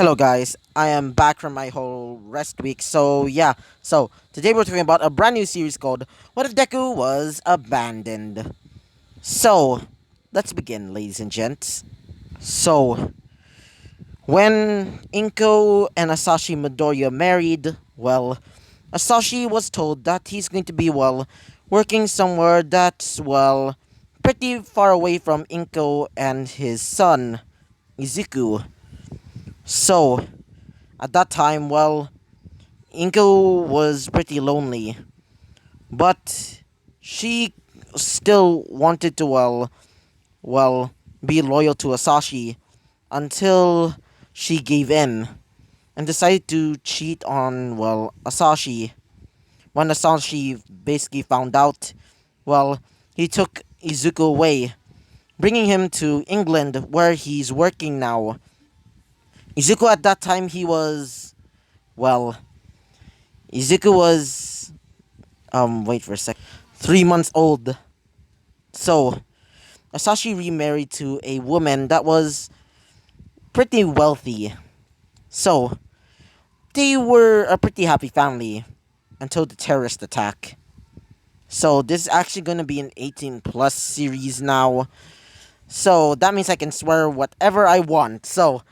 Hello guys, I am back from my whole rest week. So today we're talking about a brand new series called What If Deku Was Abandoned. So, let's begin, ladies and gents. So, when Inko and Asashi Midoriya married, Asashi was told that he's going to be, working somewhere that's, pretty far away from Inko and his son, Izuku. So, at that time, Inko was pretty lonely, but she still wanted to, well, be loyal to Asashi until she gave in and decided to cheat on, Asashi. When Asashi basically found out, he took Izuku away, bringing him to England where he's working now. Izuku at that time, well, Izuku was wait for a sec. 3 months old. So Asashi remarried to a woman that was pretty wealthy. So they were a pretty happy family until the terrorist attack. So this is actually gonna be an 18 plus series now. So that means I can swear whatever I want. So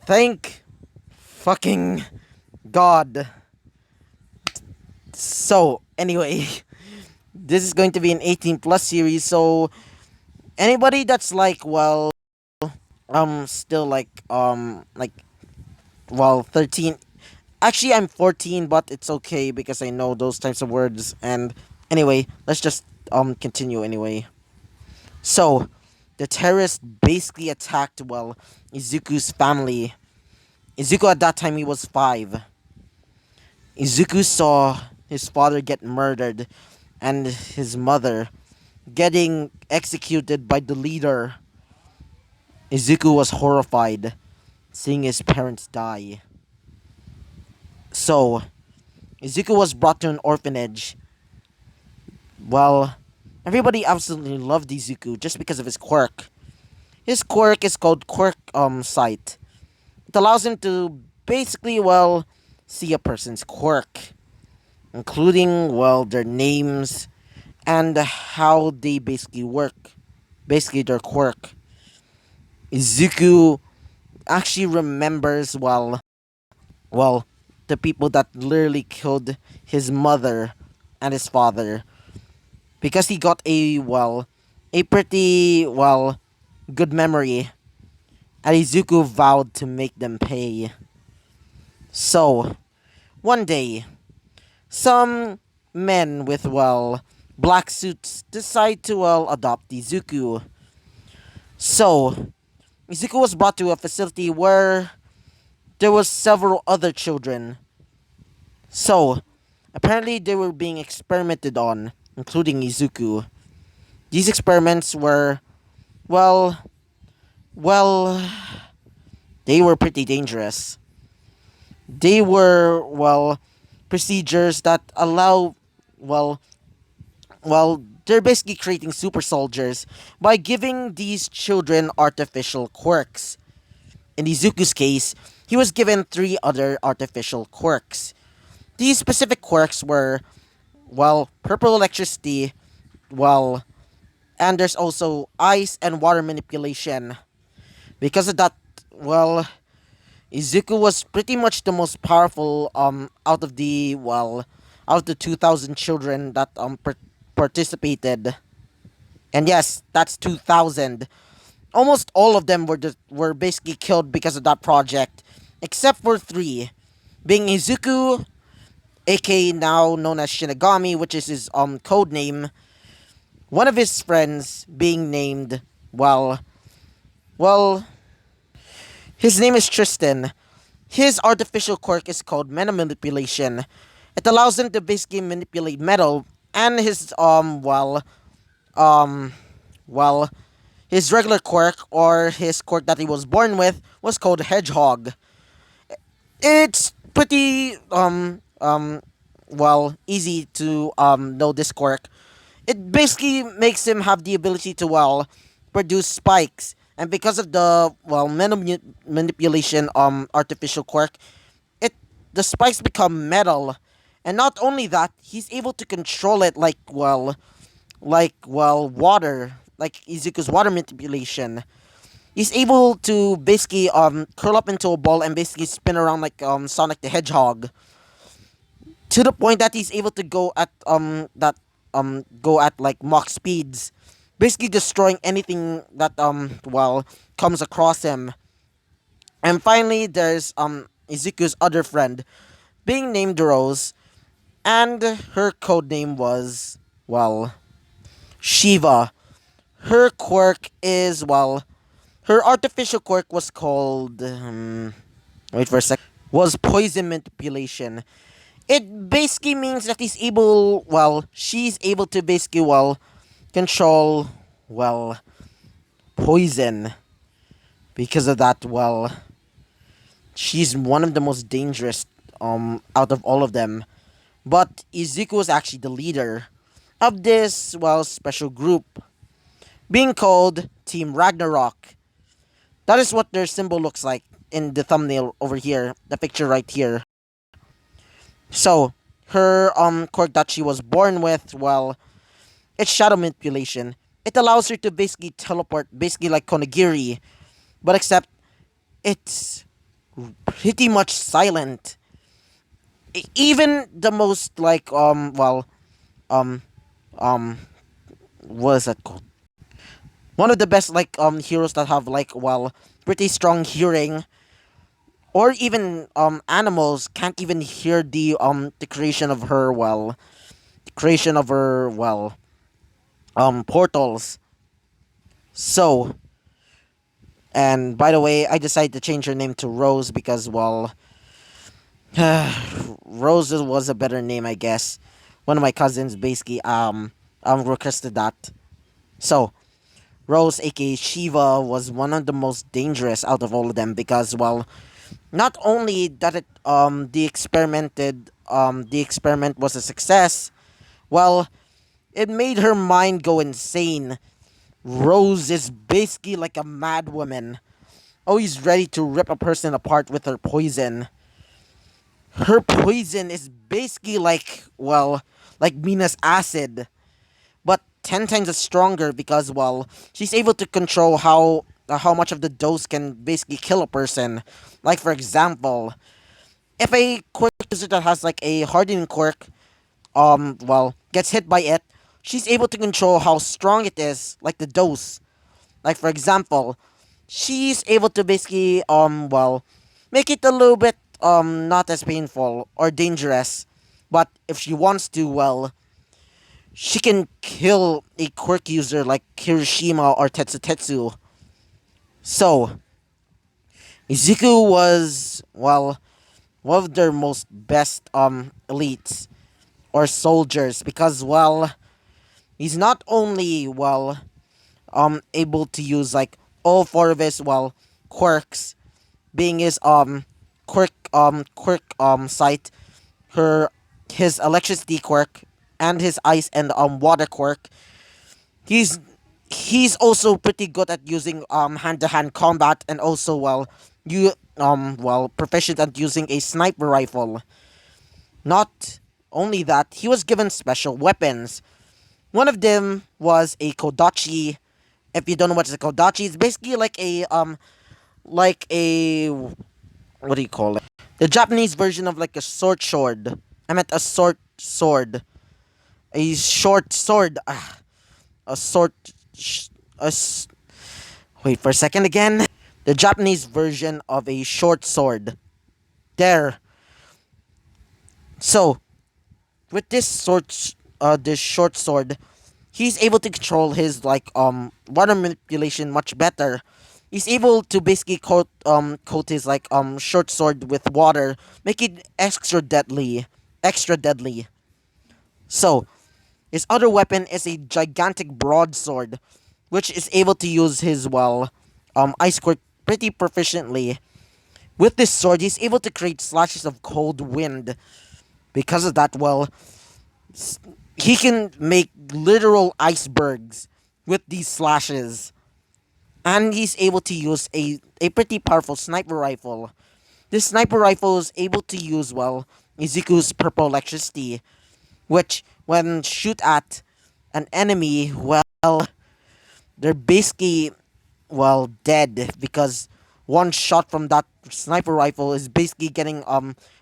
thank fucking God. So anyway, this is going to be an 18 plus series. So anybody that's still 13. Actually, I'm 14, but it's okay because I know those types of words. And anyway, let's just continue anyway. So the terrorists basically attacked Izuku's family. Izuku at that time, he was 5. Izuku saw his father get murdered and his mother getting executed by the leader. Izuku was horrified seeing his parents die. So, Izuku was brought to an orphanage. Well, everybody absolutely loved Izuku just because of his quirk. His quirk is called Quirk Sight. It allows him to basically, see a person's quirk, including, their names and how they basically work. Basically, their quirk. Izuku actually remembers, the people that literally killed his mother and his father because he got a pretty, good memory, and Izuku vowed to make them pay. So, one day, some men with, black suits decide to, adopt Izuku. So, Izuku was brought to a facility where there was several other children. So, apparently they were being experimented on, including Izuku. These experiments were, well, well, they were pretty dangerous. They were, procedures that allow, well, they're basically creating super soldiers by giving these children artificial quirks. In Izuku's case, he was given 3 other artificial quirks. These specific quirks were, purple electricity, well, and there's also ice and water manipulation. Because of that, Izuku was pretty much the most powerful out of the 2,000 children that participated. And yes, that's 2,000. Almost all of them were basically killed because of that project, except for 3, being Izuku, aka now known as Shinigami, which is his code name. One of his friends being named well his name is Tristan. His artificial quirk is called Meta Manipulation. It allows him to basically manipulate metal, and his um well his regular quirk, or his quirk that he was born with, was called Hedgehog. It's pretty easy to know this quirk. It basically makes him have the ability to produce spikes and because of the manipulation artificial quirk, it the spikes become metal, and not only that, he's able to control it like water, like Izuku's water manipulation. He's able to basically curl up into a ball and basically spin around like Sonic the Hedgehog, to the point that he's able to go at like Mach speeds, basically destroying anything that comes across him. And finally, there's Izuku's other friend, being named Rose, and her code name was Shiva. Her quirk is her artificial quirk was called wait for a sec, was poison manipulation. It basically means that she's able to basically control poison. Because of that, she's one of the most dangerous out of all of them. But Izuku was actually the leader of this special group, being called Team Ragnarok. That is what their symbol looks like in the thumbnail over here, the picture right here. So her quirk that she was born with, it's shadow manipulation. It allows her to basically teleport, basically like Konagiri, but except it's pretty much silent. Even the most um um what is that called? One of the best heroes that have pretty strong hearing, or even animals can't even hear the creation of her portals. So, and by the way, I decided to change her name to Rose because Rose was a better name, I guess. One of my cousins basically requested that. So Rose, aka Shiva, was one of the most dangerous out of all of them because not only that the experiment was a success, well, it made her mind go insane. Rose is basically like a mad woman, always ready to rip a person apart with her poison. Her poison is basically like Mina's acid, but 10 times as stronger because she's able to control how much of the dose can basically kill a person. Like for example, if a quirk user that has like a hardening quirk gets hit by it, she's able to control how strong it is, like the dose. Like for example, she's able to basically make it a little bit not as painful or dangerous. But if she wants to, she can kill a quirk user like Kirishima or Tetsu. So Izuku was one of their most best elites or soldiers because he's not only able to use like all four of his quirks, being his quirk sight, her his electricity quirk, and his ice and water quirk. He's he's also pretty good at using hand to hand combat, and also proficient at using a sniper rifle. Not only that, he was given special weapons. One of them was a kodachi. If you don't know what is a kodachi, it's basically like a what do you call it? The Japanese version of like a sword. I meant a sword. A short sword. A sword. sh- A s- Wait for a second again. The Japanese version of a short sword. There. So with this short sword, he's able to control his water manipulation much better. He's able to basically coat his short sword with water, make it extra deadly. So his other weapon is a gigantic broadsword, which is able to use his ice quirk pretty proficiently. With this sword, he's able to create slashes of cold wind. Because of that, he can make literal icebergs with these slashes. and he's able to use a pretty powerful sniper rifle. This sniper rifle is able to use, well, Izuku's purple electricity, which, when shoot at an enemy, well, they're basically, well, dead because one shot from that sniper rifle is basically getting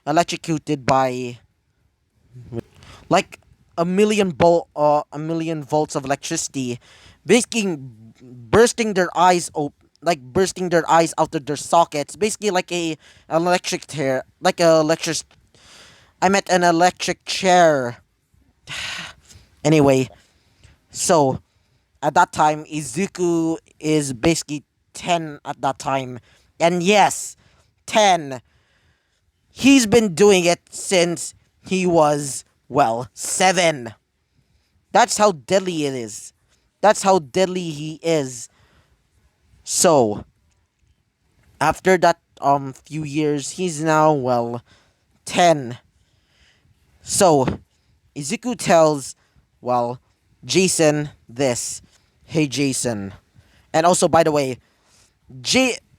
electrocuted by like a million volts of electricity, basically bursting their eyes like bursting their eyes out of their sockets, basically like an electric chair, like a electric. I meant an electric chair. Anyway, so at that time, Izuku is basically 10 at that time, and yes, 10. He's been doing it since he was, well, 7. That's how deadly it is. That's how deadly he is. So, after that few years, he's now, well, 10. So, Izuku tells, well, Jason this. Hey Jason. And also, by the way,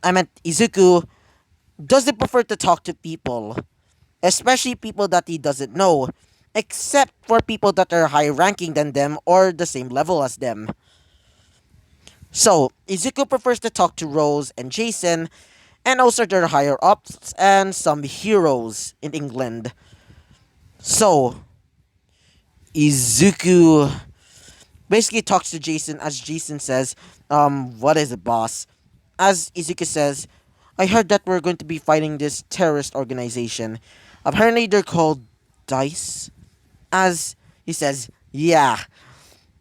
I meant Izuku doesn't prefer to talk to people, especially people that he doesn't know, except for people that are higher ranking than them or the same level as them. So, Izuku prefers to talk to Rose and Jason, and also their higher ups and some heroes in England. So, Izuku basically talks to Jason as Jason says, what is it, boss? As Izuku says, I heard that we're going to be fighting this terrorist organization. Apparently they're called DICE. As he says, yeah,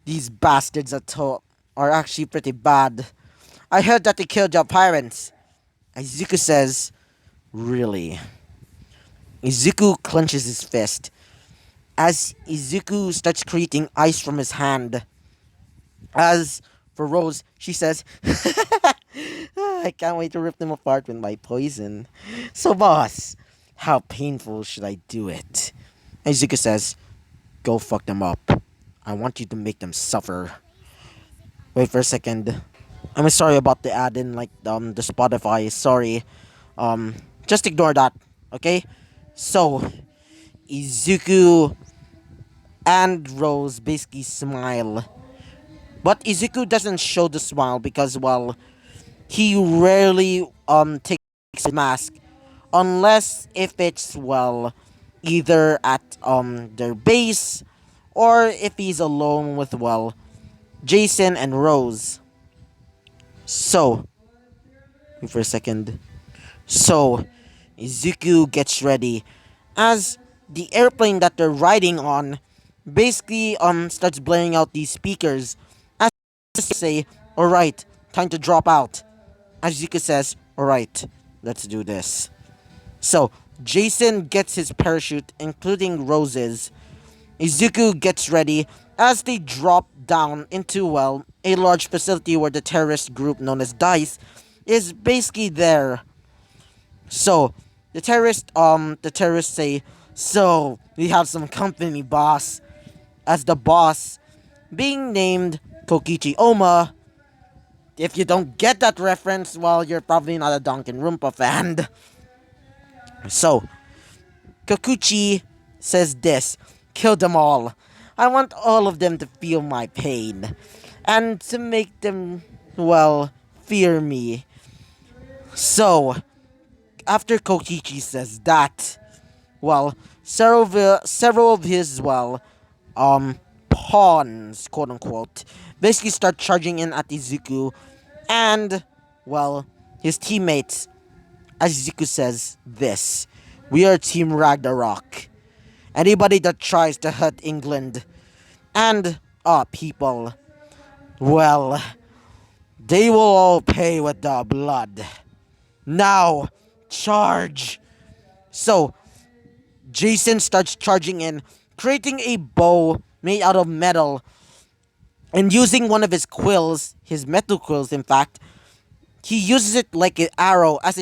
these bastards are actually pretty bad. I heard that they killed your parents. Izuku says, really? Izuku clenches his fist. As Izuku starts creating ice from his hand. As for Rose, she says, I can't wait to rip them apart with my poison. So, boss, how painful should I do it? Izuku says, go fuck them up. I want you to make them suffer. Wait for a second. I'm sorry about the ad in like the Spotify. Sorry. Just ignore that. Okay? So, Izuku and Rose basically smile. But Izuku doesn't show the smile because, well, he rarely takes his mask unless if it's, well, either at their base or if he's alone with, well, Jason and Rose. So, wait for a second. So, Izuku gets ready as the airplane that they're riding on basically starts blaring out these speakers as they say, alright, time to drop out. As Izuku says, alright, let's do this. So, Jason gets his parachute, including Rose's. Izuku gets ready as they drop down into, well, a large facility where the terrorist group known as DICE is basically there. So, the terrorists say, so, we have some company, boss. As the boss, being named Kokichi Oma. If you don't get that reference, well, you're probably not a Danganronpa fan. So, Kokuchi says this, kill them all. I want all of them to feel my pain. And to make them, well, fear me. So, after Kokichi says that, well, several of his, well, pawns, quote unquote, basically start charging in at Izuku and, well, his teammates. As Izuku says this, we are Team Ragnarok. Anybody that tries to hurt England and our people, well, they will all pay with their blood. Now, charge! So, Jason starts charging in, creating a bow made out of metal, and using one of his metal quills, in fact, he uses it like an arrow as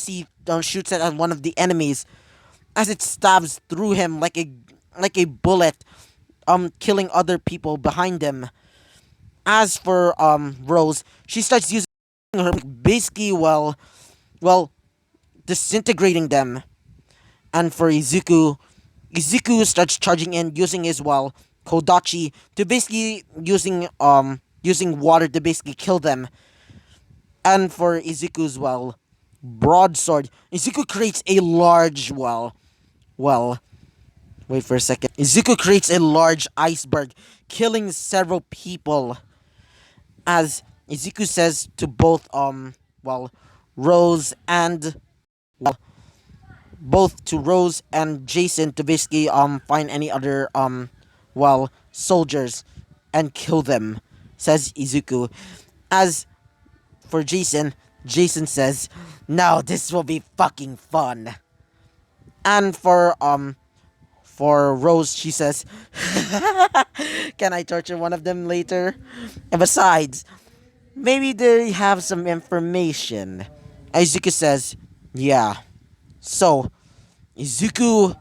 he shoots it at one of the enemies, as it stabs through him like a bullet, killing other people behind him. As for Rose, she starts using basically, well, disintegrating them. And for Izuku starts charging in using his Kodachi to basically using water to basically kill them. And for Izuku's broadsword, Izuku creates a large well wait for a second. Izuku creates a large iceberg, killing several people. As Izuku says to both Rose and Rose and Jason to basically find any other soldiers and kill them, says Izuku. As for Jason, Jason says, "Now this will be fucking fun." And for Rose, she says, "Can I torture one of them later?" And besides, maybe they have some information. Izuku says, "Yeah." So Izuku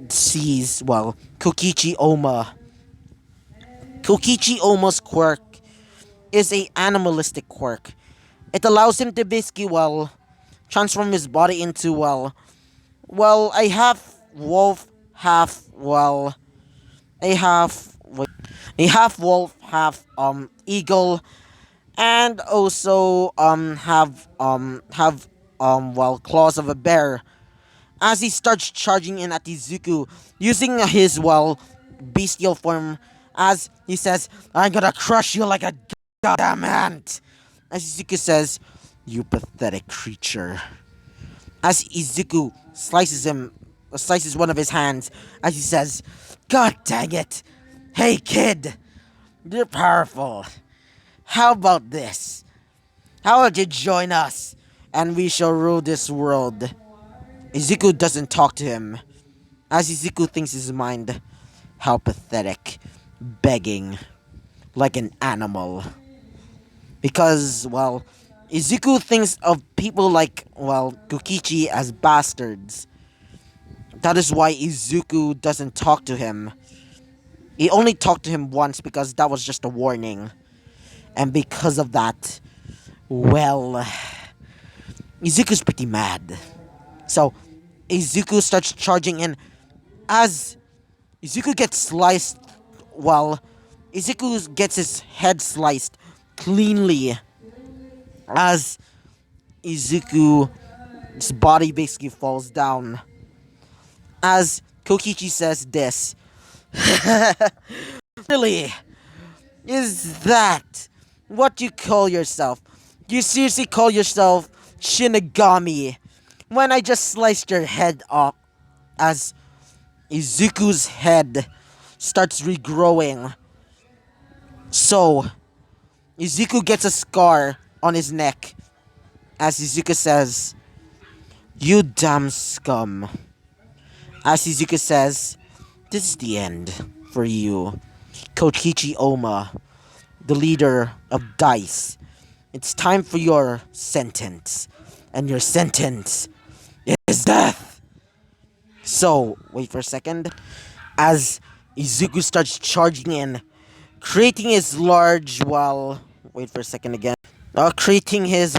sees, Kokichi Oma. Kokichi Oma's quirk is a animalistic quirk. It allows him to basically, transform his body into, a half wolf, a half, a half wolf, half, eagle, and also, claws of a bear. As he starts charging in at Izuku, using his, bestial form, as he says, "I'm gonna crush you like a goddamn ant." As Izuku says, "You pathetic creature." As Izuku slices one of his hands, as he says, "God dang it! Hey kid, you're powerful. How about this? How about you join us, and we shall rule this world?" Izuku doesn't talk to him, as Izuku thinks in his mind, how pathetic, begging, like an animal. Because, Izuku thinks of people like, Kokichi as bastards. That is why Izuku doesn't talk to him. He only talked to him once because that was just a warning. And because of that, Izuku's pretty mad. So, Izuku starts charging in. As Izuku gets sliced, Izuku gets his head sliced cleanly. As Izuku's body basically falls down. As Kokichi says this, "Really? Is that what you call yourself? Do you seriously call yourself Shinigami when I just sliced your head off?" As Izuku's head starts regrowing. So, Izuku gets a scar on his neck. As Izuku says, "You damn scum." As Izuku says, "This is the end for you, Kokichi Oma, the leader of DICE. It's time for your sentence. And your sentence is death." So, wait for a second. As Izuku starts charging in, creating his large, wait for a second again. Creating his,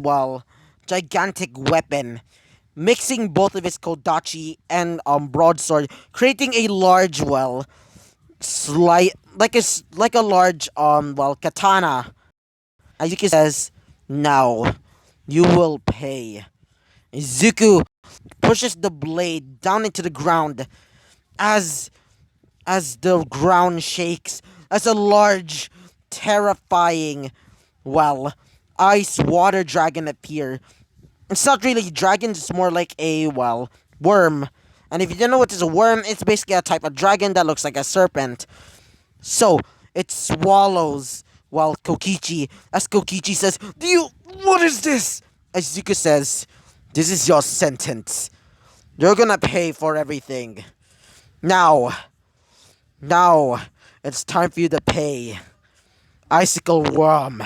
gigantic weapon, mixing both of his Kodachi and broadsword, creating a large, slight, like a large, katana. Izuku says, "Now, you will pay." Izuku pushes the blade down into the ground as the ground shakes, as a large, terrifying, ice water dragon appear. It's not really dragon, it's more like a, worm. And if you don't know what is a worm, it's basically a type of dragon that looks like a serpent. So, it swallows, Kokichi, as Kokichi says, what is this?" As Izuku says, "This is your sentence. You're gonna pay for everything. Now, it's time for you to pay. Icicle worm,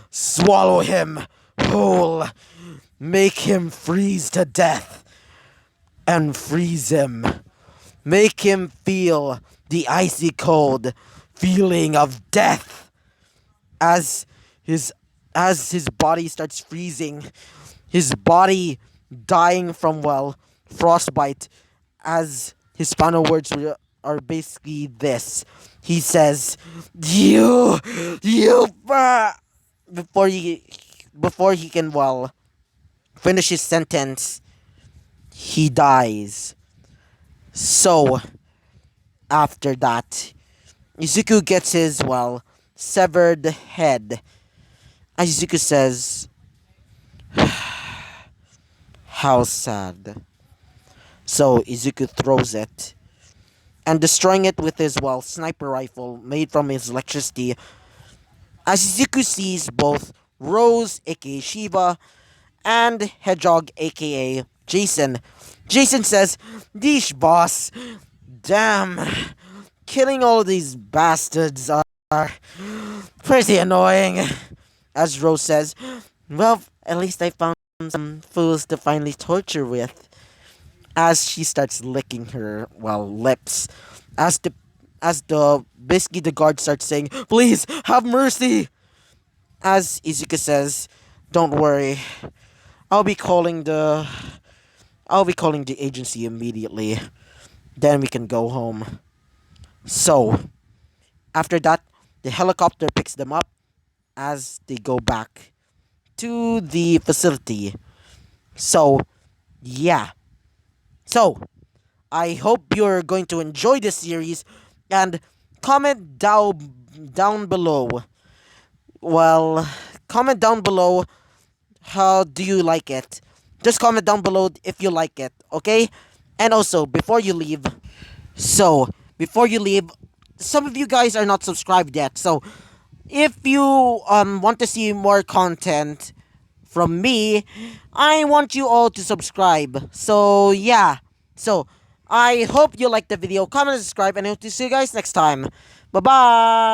swallow him whole. Make him freeze to death. And freeze him. Make him feel the icy cold feeling of death." As his as his body starts freezing, his body dying from, well, frostbite, as his final words are basically this. He says, you, before he, before he can, well, finish his sentence, he dies. So, after that, Izuku gets his, well, severed head. As Izuku says, how sad. So Izuku throws it, and destroying it with his, well, sniper rifle made from his electricity. As Izuku sees both Rose, aka Shiva, and Hedgehog, aka Jason. Jason says, "Deesh, boss. Damn. Killing all these bastards are pretty annoying." As Rose says, "Well, at least I found some fools to finally torture with." As she starts licking her, well, lips. As the basically the guard starts saying, "Please have mercy." As Izuka says, "Don't worry. I'll be calling the I'll be calling the agency immediately. Then we can go home." So, after that, the helicopter picks them up as they go back to the facility. So, yeah. So, I hope you're going to enjoy this series, and comment down below. Well, comment down below, how do you like it? Just comment down below if you like it, okay? And also, so before you leave, some of you guys are not subscribed yet. So if you want to see more content from me, I want you all to subscribe. So yeah. So I hope you liked the video. Comment and subscribe, and I hope to see you guys next time. Bye bye.